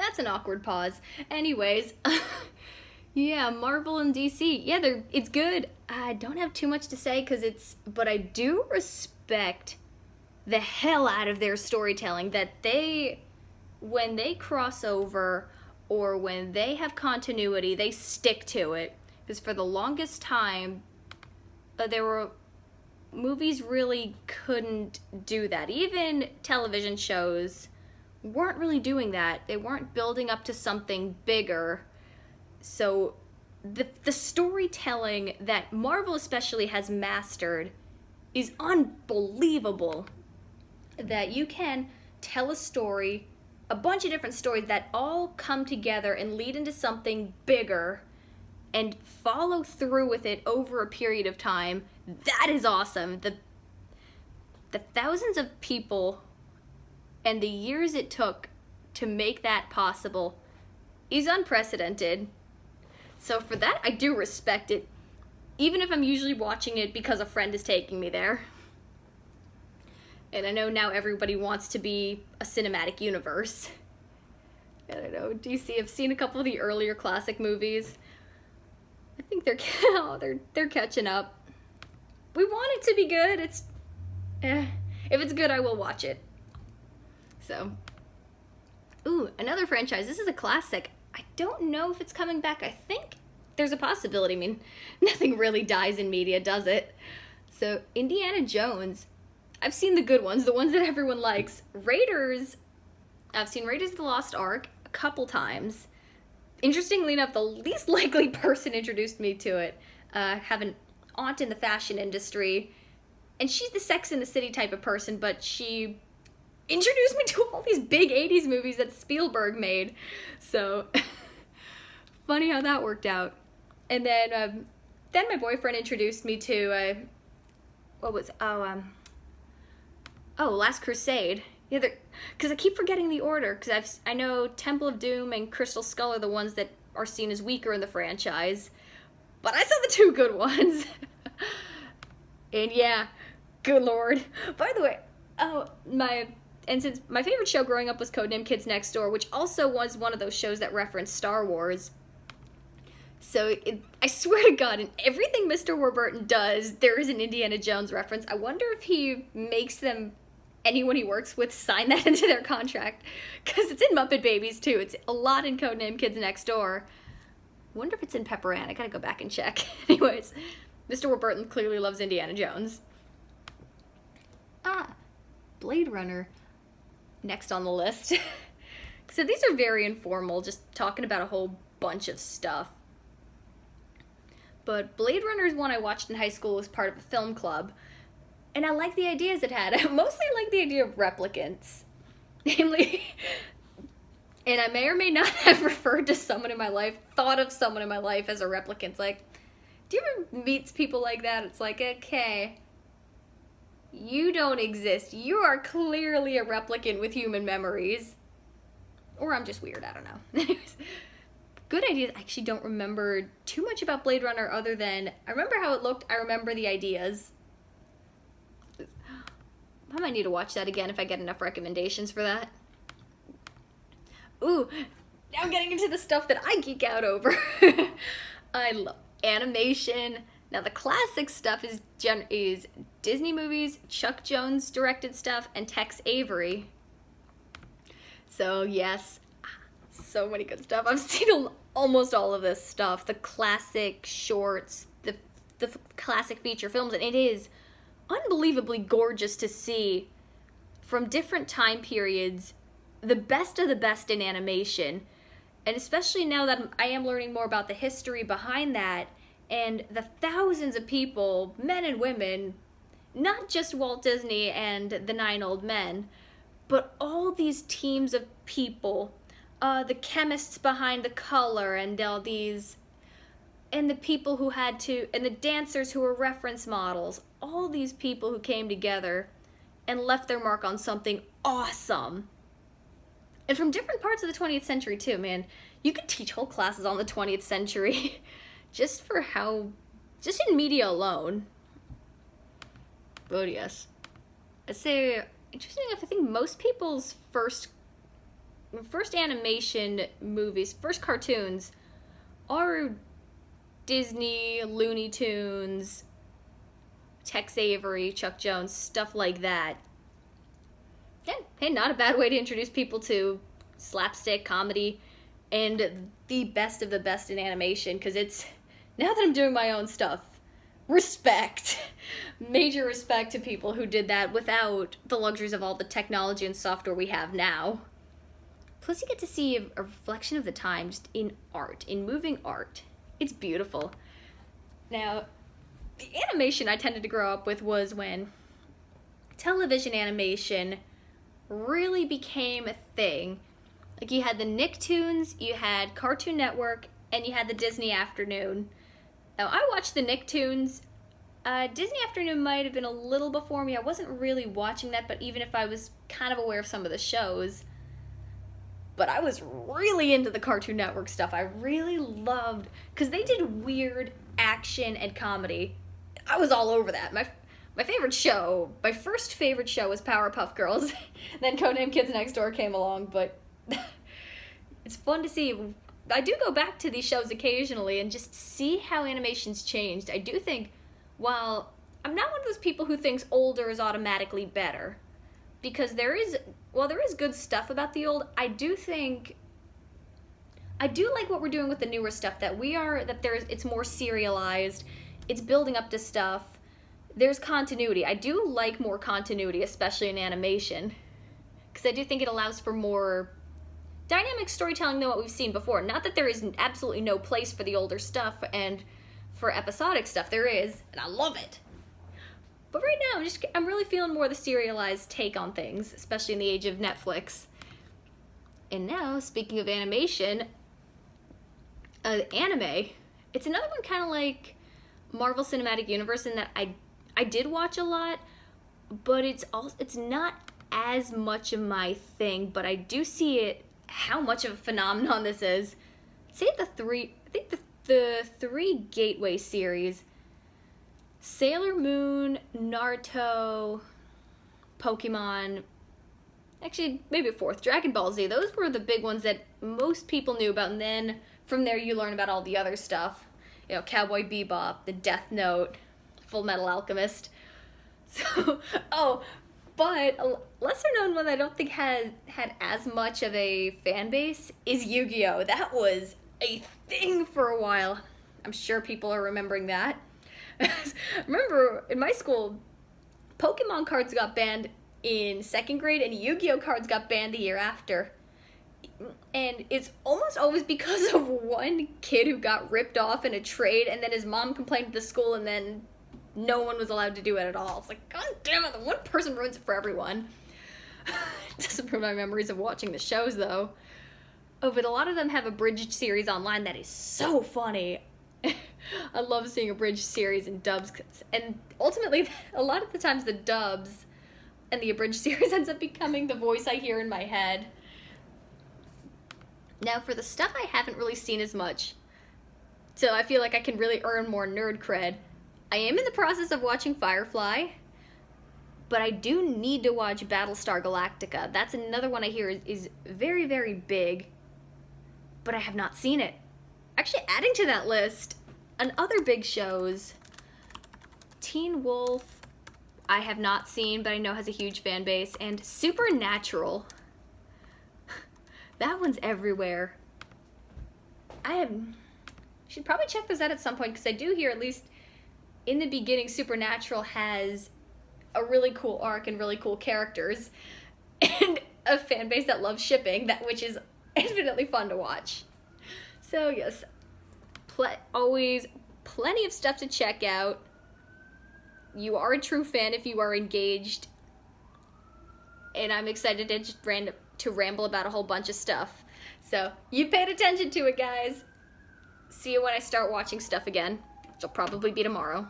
That's an awkward pause. Anyways, yeah, Marvel and DC. Yeah, it's good. I don't have too much to say but I do respect the hell out of their storytelling that when they cross over or when they have continuity, they stick to it. Because for the longest time, there were movies really couldn't do that. Even television shows weren't really doing that. They weren't building up to something bigger. So the storytelling that Marvel especially has mastered is unbelievable. That you can tell a story, a bunch of different stories that all come together and lead into something bigger and follow through with it over a period of time. That is awesome. The thousands of people and the years it took to make that possible is unprecedented. So for that, I do respect it, even if I'm usually watching it because a friend is taking me there. And I know now everybody wants to be a cinematic universe. I don't know, DC, I've seen a couple of the earlier classic movies. I think they're catching up. We want it to be good. If it's good, I will watch it. So, ooh, another franchise. This is a classic. I don't know if it's coming back. I think there's a possibility. I mean, nothing really dies in media, does it? So, Indiana Jones. I've seen the good ones, the ones that everyone likes. Raiders. I've seen Raiders of the Lost Ark a couple times. Interestingly enough, the least likely person introduced me to it. I have an aunt in the fashion industry, and she's the Sex and the City type of person, but she introduced me to all these big 80s movies that Spielberg made. So, funny how that worked out. And then my boyfriend introduced me to, Last Crusade. Yeah, because I keep forgetting the order, because I know Temple of Doom and Crystal Skull are the ones that are seen as weaker in the franchise, but I saw the two good ones. And yeah, good lord. By the way, since my favorite show growing up was Codename Kids Next Door, which also was one of those shows that referenced Star Wars. So I swear to God, in everything Mr. Warburton does, there is an Indiana Jones reference. I wonder if he makes anyone he works with sign that into their contract, because it's in Muppet Babies too. It's a lot in Codename Kids Next Door. Wonder if it's in Pepper Ann. I gotta go back and check. Anyways, Mr. Warburton clearly loves Indiana Jones. Blade Runner, next on the list. So these are very informal, just talking about a whole bunch of stuff. But Blade Runner is one I watched in high school as part of a film club. And I like the ideas it had. I mostly like the idea of replicants. Namely, and I may or may not have referred to someone in my life, thought of someone in my life as a replicant. It's like, do you ever meet people like that? It's like, okay, you don't exist. You are clearly a replicant with human memories. Or I'm just weird, I don't know. Anyways, good ideas. I actually don't remember too much about Blade Runner other than, I remember how it looked, I remember the ideas. I might need to watch that again if I get enough recommendations for that. Ooh, now I'm getting into the stuff that I geek out over. I love animation. Now the classic stuff is Disney movies, Chuck Jones directed stuff, and Tex Avery. So yes, so many good stuff. I've seen almost all of this stuff. The classic shorts, the classic feature films, and it is unbelievably gorgeous to see from different time periods the best of the best in animation. And especially now that I am learning more about the history behind that and the thousands of people, men and women, not just Walt Disney and the 9 old men, but all these teams of people, the chemists behind the color and all these, and the people who had to, and the dancers who were reference models, all these people who came together and left their mark on something awesome. And from different parts of the 20th century too, man. You could teach whole classes on the 20th century just in media alone. But yes. I'd say, interesting enough, I think most people's first first animation movies, first cartoons are Disney, Looney Tunes, Tex Avery, Chuck Jones, stuff like that. Yeah, hey, not a bad way to introduce people to slapstick comedy and the best of the best in animation, because it's, now that I'm doing my own stuff, respect. Major respect to people who did that without the luxuries of all the technology and software we have now. Plus you get to see a reflection of the time just in art, in moving art. It's beautiful. Now, the animation I tended to grow up with was when television animation really became a thing. Like, you had the Nicktoons, you had Cartoon Network, and you had the Disney Afternoon. Now, I watched the Nicktoons. Disney Afternoon might have been a little before me. I wasn't really watching that, but even if I was kind of aware of some of the shows. But I was really into the Cartoon Network stuff. I really loved, because they did weird action and comedy. I was all over that. My favorite show, my first favorite show was Powerpuff Girls. Then Codename Kids Next Door came along, but it's fun to see. I do go back to these shows occasionally and just see how animation's changed. I do think, while I'm not one of those people who thinks older is automatically better, because there is good stuff about the old, I do like what we're doing with the newer stuff, it's more serialized, it's building up to stuff, there's continuity. I do like more continuity, especially in animation, because I do think it allows for more dynamic storytelling than what we've seen before. Not that there is absolutely no place for the older stuff and for episodic stuff, there is, and I love it. But right now, I'm really feeling more the serialized take on things, especially in the age of Netflix. And now, speaking of animation, anime, it's another one kind of like Marvel Cinematic Universe in that I did watch a lot, but it's not as much of my thing, but I do see it, how much of a phenomenon this is. Say the three Gateway series, Sailor Moon, Naruto, Pokemon, actually maybe a fourth, Dragon Ball Z. Those were the big ones that most people knew about, and then from there you learn about all the other stuff. You know, Cowboy Bebop, the Death Note, Full Metal Alchemist. So, but a lesser known one I don't think had as much of a fan base is Yu-Gi-Oh! That was a thing for a while. I'm sure people are remembering that. Remember, in my school, Pokemon cards got banned in 2nd grade, and Yu-Gi-Oh! Cards got banned the year after. And it's almost always because of one kid who got ripped off in a trade, and then his mom complained to the school, and then no one was allowed to do it at all. It's like, god damn it, the one person ruins it for everyone. It doesn't ruin my memories of watching the shows, though. Oh, but a lot of them have a bridged series online that is so funny. I love seeing a bridge series in dubs, and ultimately, a lot of the times the dubs and the abridged series ends up becoming the voice I hear in my head. Now, for the stuff I haven't really seen as much, so I feel like I can really earn more nerd cred, I am in the process of watching Firefly, but I do need to watch Battlestar Galactica. That's another one I hear is very, very big, but I have not seen it. Actually, adding to that list, on other big shows, Teen Wolf, I have not seen, but I know has a huge fan base, and Supernatural. That one's everywhere. Should probably check those out at some point, because I do hear, at least in the beginning, Supernatural has a really cool arc and really cool characters, and a fan base that loves shipping, which is infinitely fun to watch. So yes, always plenty of stuff to check out. You are a true fan if you are engaged, and I'm excited to just ramble about a whole bunch of stuff. So you paid attention to it, guys. See you when I start watching stuff again, which will probably be tomorrow.